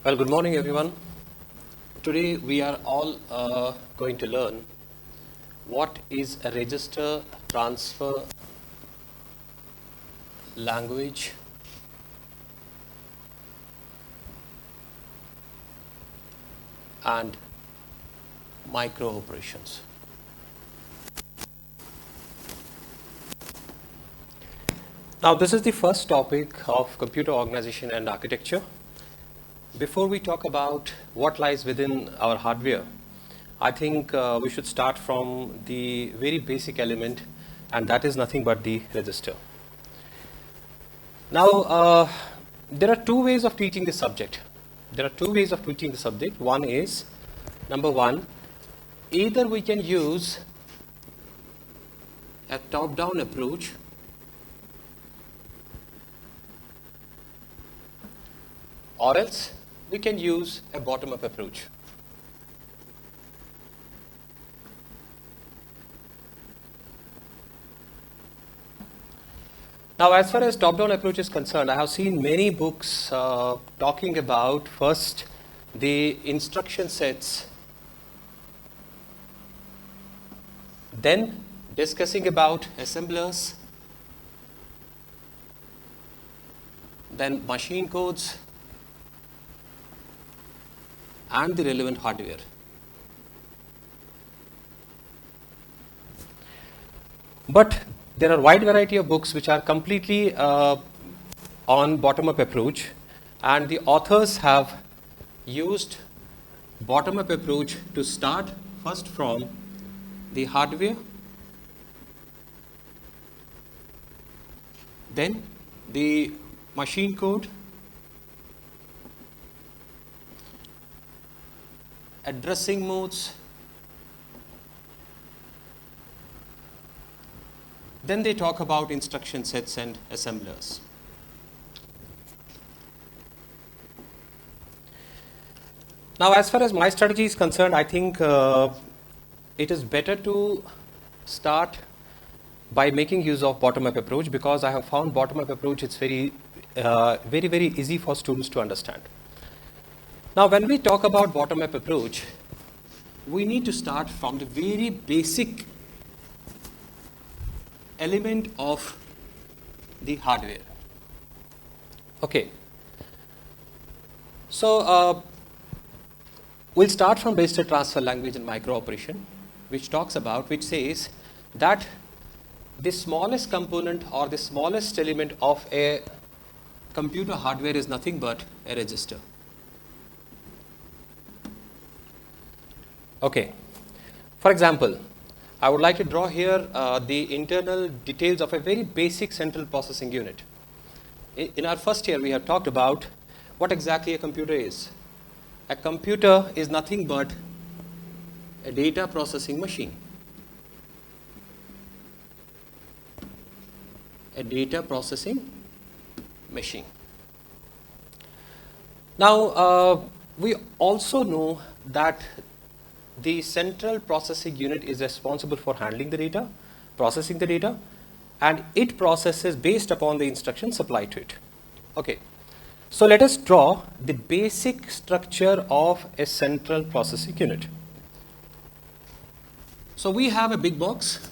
Well, good morning, everyone. Today we are all going to learn what is a register transfer language and micro operations. Now, this is the first topic of computer organization and architecture. Before we talk about what lies within our hardware, I think we should start from the very basic element, and that is nothing but the register. Now, there are two ways of teaching this subject. One is, number one, either we can use a top-down approach or else we can use a bottom-up approach. Now, as far as top-down approach is concerned, I have seen many books talking about first the instruction sets, then discussing about assemblers, then machine codes, and the relevant hardware. But there are a wide variety of books which are completely on bottom-up approach, and the authors have used bottom-up approach to start first from the hardware, then the machine code, addressing modes, then they talk about instruction sets and assemblers. Now, as far as my strategy is concerned, I think it is better to start by making use of bottom-up approach, because I have found bottom-up approach it's very easy for students to understand. Now, when we talk about bottom-up approach, we need to start from the very basic element of the hardware. Okay. So, we'll start from register transfer language and micro operation, which says that the smallest component or the smallest element of a computer hardware is nothing but a register. Okay. For example, I would like to draw here the internal details of a very basic central processing unit. In our first year, we have talked about what exactly a computer is. A computer is nothing but a data processing machine. A data processing machine. Now, we also know that the central processing unit is responsible for handling the data, processing the data, and it processes based upon the instructions supplied to it. Okay. So let us draw the basic structure of a central processing unit. So we have a big box,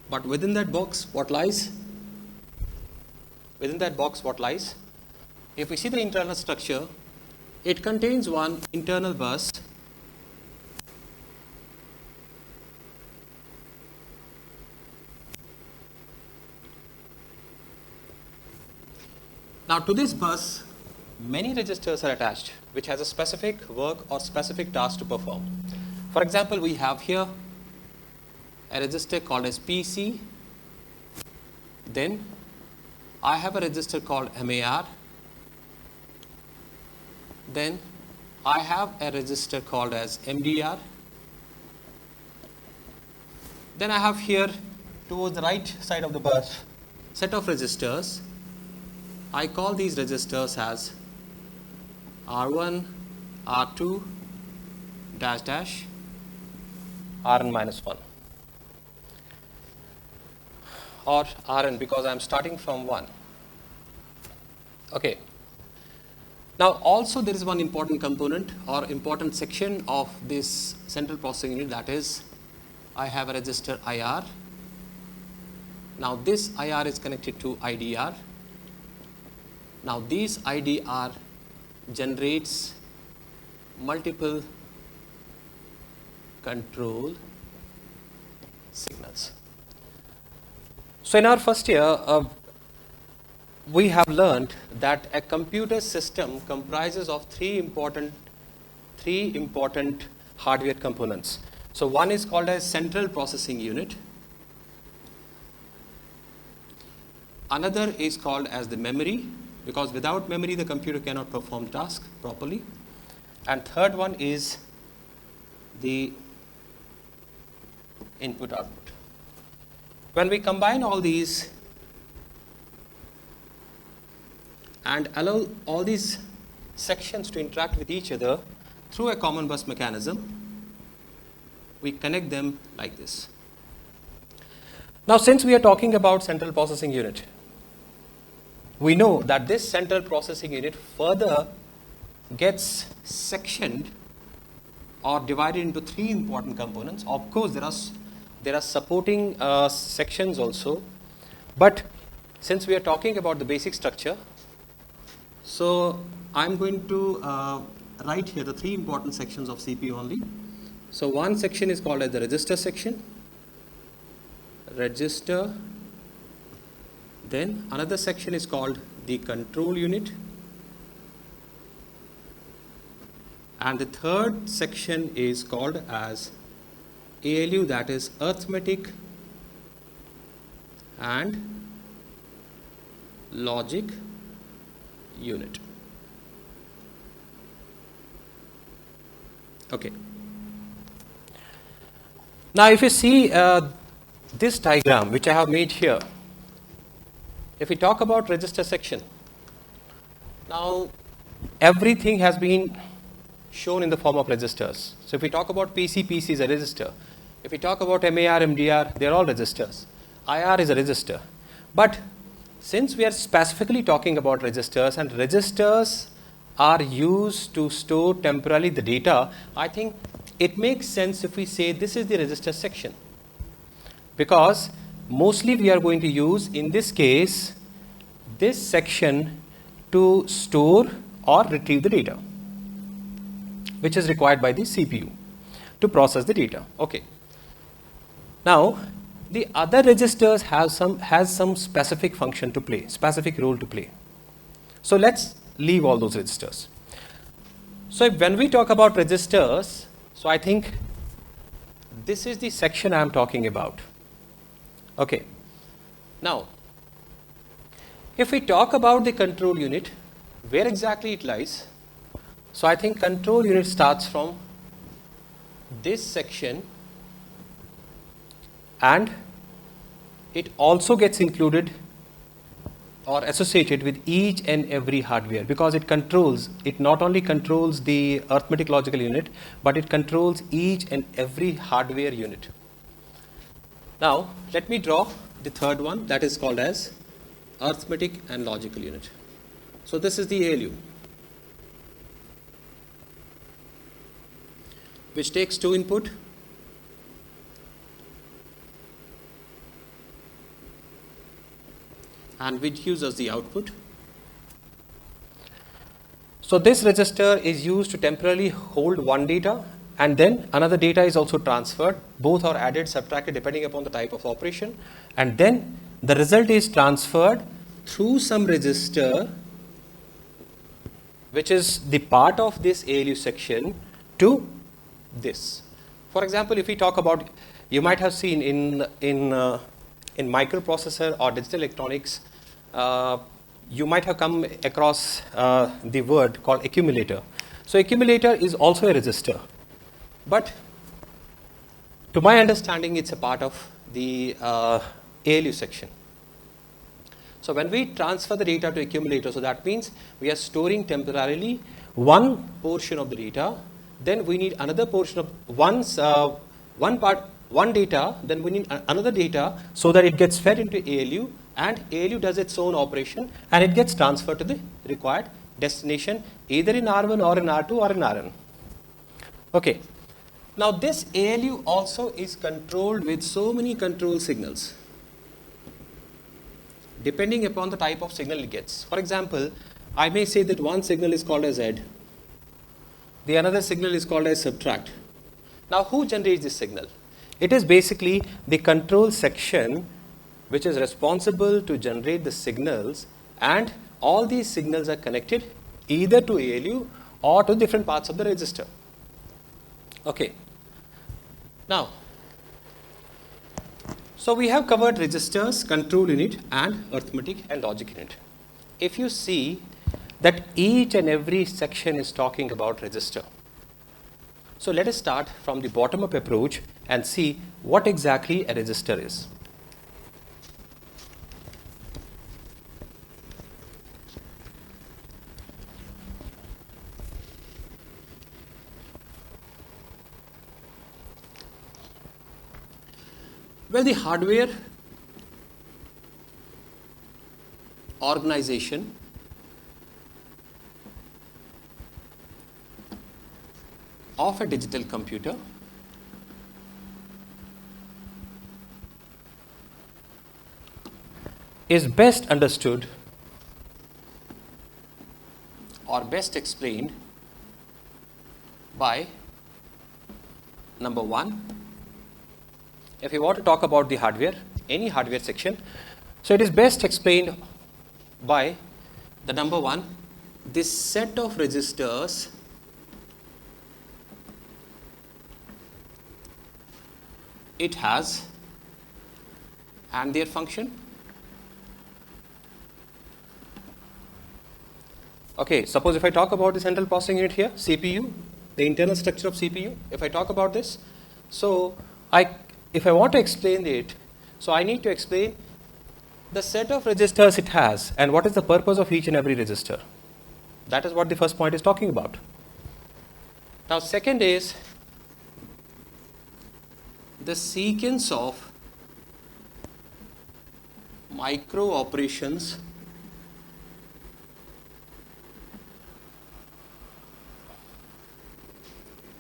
but within that box, what lies? If we see the internal structure, it contains one internal bus, now to this bus, many registers are attached, which has a specific work or specific task to perform. For example, we have here a register called as PC, then I have a register called MAR, then I have a register called as MDR, then I have here towards the right side of the bus set of registers. I call these registers as R1, R2, dash dash, Rn minus 1, or Rn because I am starting from 1. Okay. Now also there is one important component or important section of this central processing unit, that is I have a register IR. Now this IR is connected to IDR. Now these IDR generates multiple control signals. So in our first year, we have learned that a computer system comprises of three important hardware components. So one is called as central processing unit. Another is called as the memory, because without memory the computer cannot perform task properly. And third one is the input output. When we combine all these and allow all these sections to interact with each other through a common bus mechanism, we connect them like this. Now since we are talking about central processing unit, we know that this central processing unit further gets sectioned or divided into three important components. Of course there are supporting sections also, but since we are talking about the basic structure, so I'm going to write here the three important sections of CPU only. So one section is called as the register section, register. Then another section is called the control unit, and the third section is called as ALU, that is arithmetic and logic unit. Okay. Now if you see this diagram which I have made here, if we talk about register section, now everything has been shown in the form of registers. So if we talk about PC is a register. If we talk about MAR, MDR, they are all registers. IR is a register. But since we are specifically talking about registers, and registers are used to store temporarily the data, I think it makes sense if we say this is the register section, because mostly we are going to use, in this case, this section to store or retrieve the data which is required by the CPU to process the data. Okay. Now the other registers has some specific function to play, specific role to play. So let's leave all those registers. So when we talk about registers, so I think this is the section I am talking about. Okay. Now if we talk about the control unit, where exactly it lies? So I think control unit starts from this section, and it also gets included or associated with each and every hardware, because it not only controls the arithmetic logical unit, but it controls each and every hardware unit. Now let me draw the third one, that is called as arithmetic and logical unit. So this is the ALU, which takes two input and which gives us the output. So this register is used to temporarily hold one data, and then another data is also transferred. Both are added, subtracted depending upon the type of operation, and then the result is transferred through some register which is the part of this ALU section to this. For example, if we talk about, you might have seen in microprocessor or digital electronics, you might have come across the word called accumulator. So accumulator is also a register, but to my understanding it's a part of the ALU section. So when we transfer the data to accumulator, so that means we are storing temporarily one portion of the data, then we need another portion of one data, then we need another data, so that it gets fed into ALU, and ALU does its own operation and it gets transferred to the required destination either in R1 or in R2 or in Rn. Okay. Now this ALU also is controlled with so many control signals depending upon the type of signal it gets. For example, I may say that one signal is called as add, the another signal is called as subtract. Now who generates this signal? It is basically the control section which is responsible to generate the signals, and all these signals are connected either to ALU or to different parts of the register. Okay. Now, so we have covered registers, control unit, and arithmetic and logic unit. If you see that each and every section is talking about register. So let us start from the bottom-up approach and see what exactly a register is. Well, the hardware organization of a digital computer is best understood or best explained by, number one, if you want to talk about the hardware, any hardware section, so it is best explained by the number one, this set of registers it has and their function. Okay, suppose if I talk about the central processing unit here, CPU, the internal structure of CPU, if I talk about this, so if I want to explain it, so I need to explain the set of registers it has and what is the purpose of each and every register. That is what the first point is talking about. Now, second is the sequence of micro operations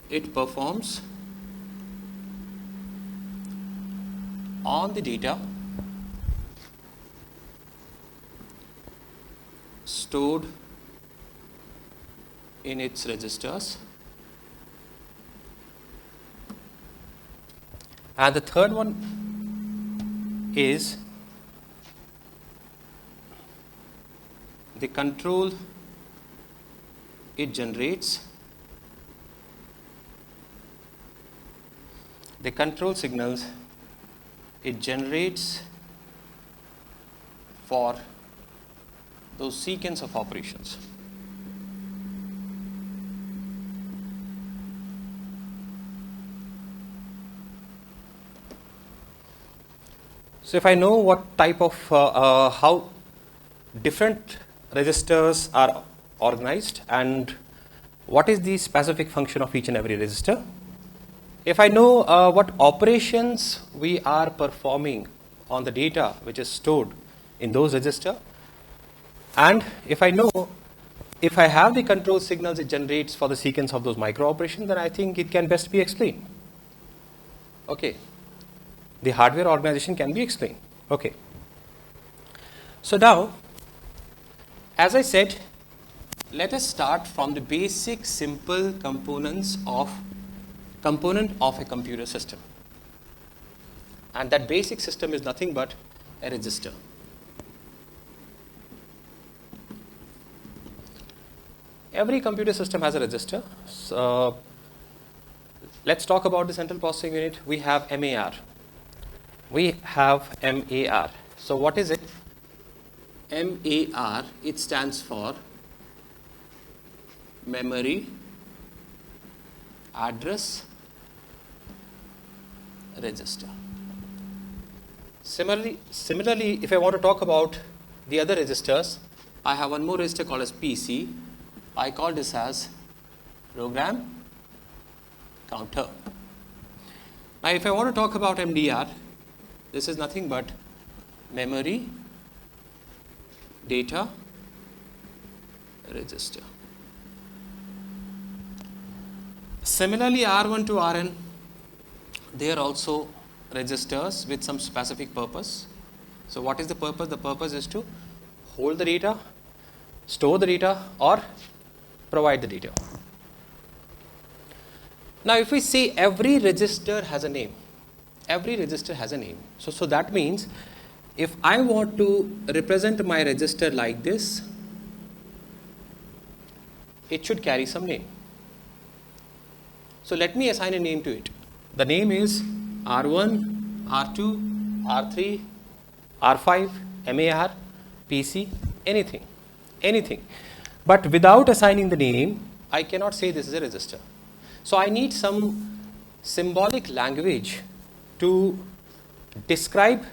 it performs on the data stored in its registers. And the third one is the control it generates, the control signals it generates for those sequence of operations. So if I know what type of, how different registers are organized and what is the specific function of each and every register, if I know what operations we are performing on the data which is stored in those registers, and if I know, if I have the control signals it generates for the sequence of those micro operations, then I think it can best be explained. Okay. The hardware organization can be explained. Okay. So now, as I said, let us start from the basic simple component of a computer system. And that basic system is nothing but a register. Every computer system has a register. So let's talk about the central processing unit. We have MAR. So what is it? MAR, it stands for memory address register. Similarly, if I want to talk about the other registers, I have one more register called as PC. I call this as program counter. Now, if I want to talk about MDR, this is nothing but memory data register. Similarly, R1 to Rn, they are also registers with some specific purpose. So what is the purpose? The purpose is to hold the data, store the data, or provide the data. Now if we say every register has a name, every register has a name. So that means if I want to represent my register like this, it should carry some name. So let me assign a name to it. The name is R1, R2, R3, R5, MAR, PC, anything. But without assigning the name, I cannot say this is a register. So I need some symbolic language to describe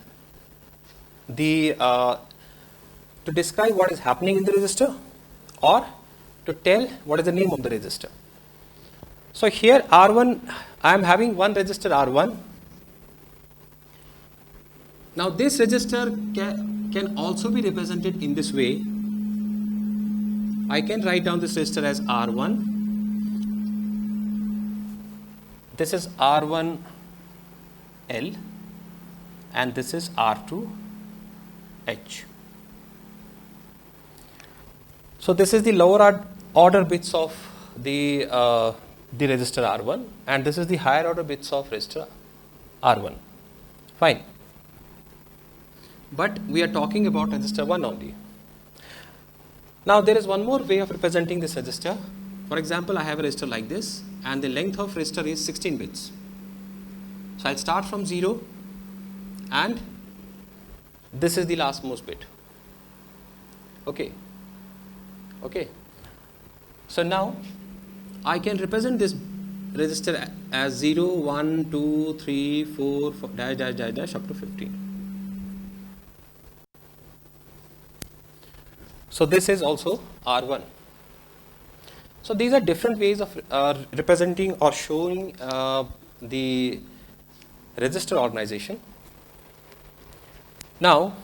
the what is happening in the register, or to tell what is the name of the register. So here R1, I am having one register R1. Now this register can also be represented in this way. I can write down this register as R1. This is R1L and this is R2H. So this is the lower order bits of the register R1, and this is the higher order bits of register R1. Fine. But we are talking about register 1 only. Now there is one more way of representing this register. For example, I have a register like this, and the length of register is 16 bits. So I'll start from 0, and this is the lastmost bit. Okay. So now I can represent this register as 0, 1, 2, 3, 4, dash up to 15. So this is also R1. So these are different ways of representing or showing the register organization. Now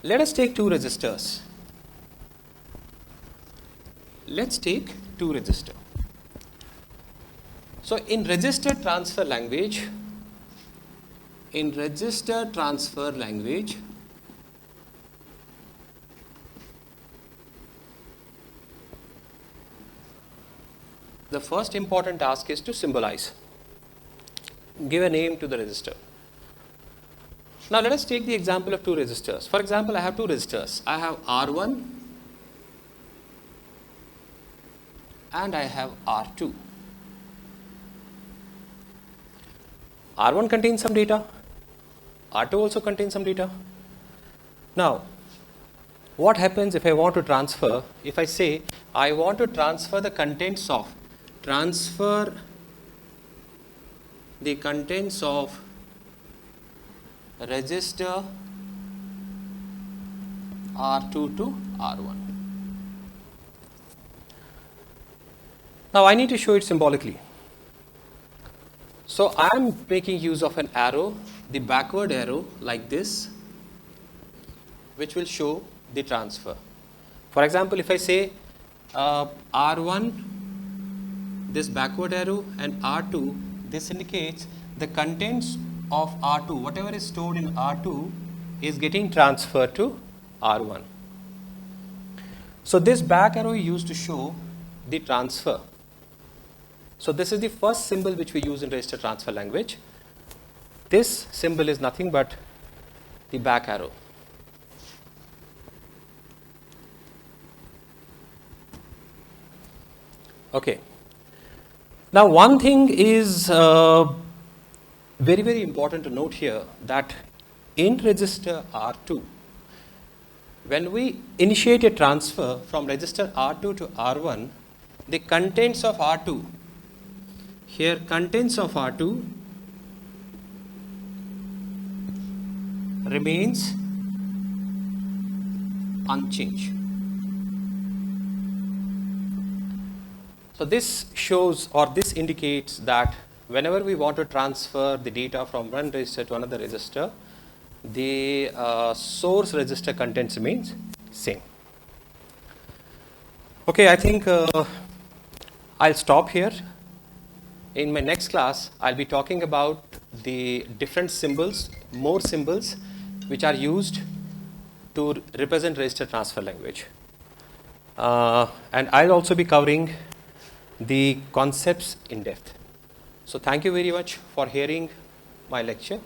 let us take two registers. Let's take two registers. So in register transfer language, the first important task is to symbolize. Give a name to the register. Now let us take the example of two registers. For example, I have two registers. I have R1 and I have R2. R1 contains some data. R2 also contains some data. Now, what happens if I want to transfer? If I say I want to transfer the contents of register R2 to R1. Now I need to show it symbolically. So I am making use of an arrow, the backward arrow like this, which will show the transfer. For example, if I say R1, this backward arrow, and R2, this indicates the contents of R2, whatever is stored in R2 is getting transferred to R1. So this back arrow is used to show the transfer. So this is the first symbol which we use in register transfer language. This symbol is nothing but the back arrow. Okay. Now one thing is very, very important to note here, that in register R2, when we initiate a transfer from register R2 to R1, the contents of R2, here contents of R2 remains unchanged. So this shows, or this indicates, that whenever we want to transfer the data from one register to another register, the source register contents remains same. Okay, I think I'll stop here. In my next class, I'll be talking about the different symbols, more symbols, which are used to represent register transfer language. And I'll also be covering the concepts in depth. So thank you very much for hearing my lecture.